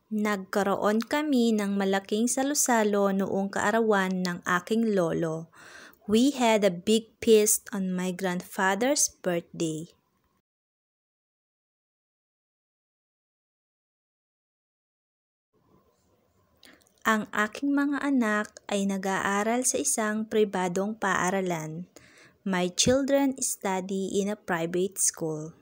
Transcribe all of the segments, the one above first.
Nagkaroon kami ng malaking salo-salo noong kaarawan ng aking lolo. We had a big feast on my grandfather's birthday. Ang aking mga anak ay nag-aaral sa isang pribadong paaralan. My children study in a private school.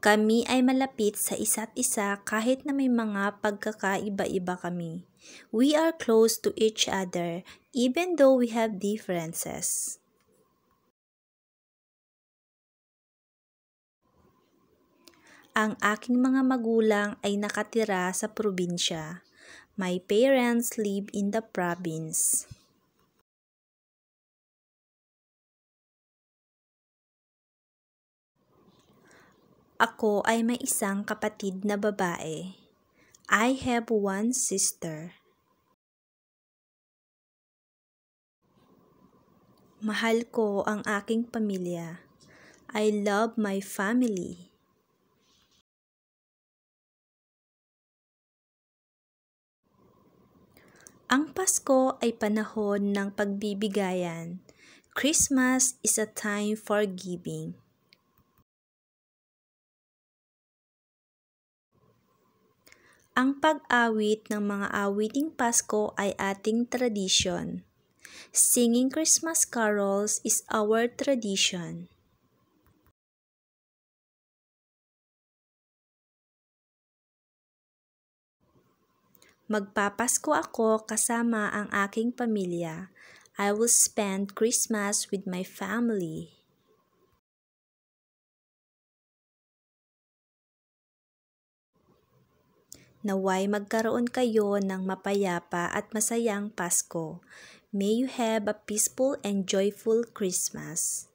Kami ay malapit sa isa't isa kahit na may mga pagkakaiba-iba kami. We are close to each other even though we have differences. Ang aking mga magulang ay nakatira sa probinsya. My parents live in the province. Ako ay may isang kapatid na babae. I have one sister. Mahal ko ang aking pamilya. I love my family. Ang Pasko ay panahon ng pagbibigayan. Christmas is a time for giving. Ang pag-awit ng mga awiting Pasko ay ating tradisyon. Singing Christmas carols is our tradition. Magpapasko ako kasama ang aking pamilya. I will spend Christmas with my family. Naway magkaroon kayo ng mapayapa at masayang Pasko. May you have a peaceful and joyful Christmas.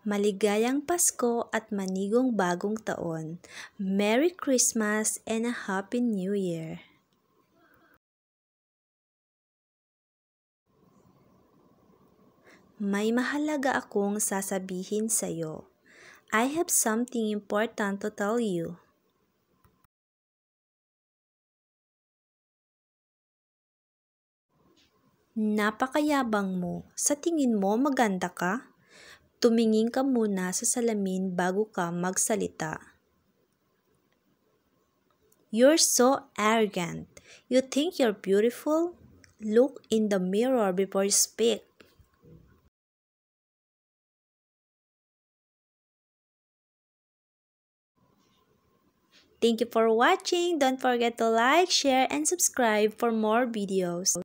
Maligayang Pasko at manigong bagong taon. Merry Christmas and a Happy New Year! May mahalaga akong sasabihin sa'yo. I have something important to tell you. Napakayabang mo. Sa tingin mo maganda ka? Tumingin ka muna sa salamin bago ka magsalita. You're so arrogant. You think you're beautiful? Look in the mirror before you speak. Thank you for watching. Don't forget to like, share, and subscribe for more videos.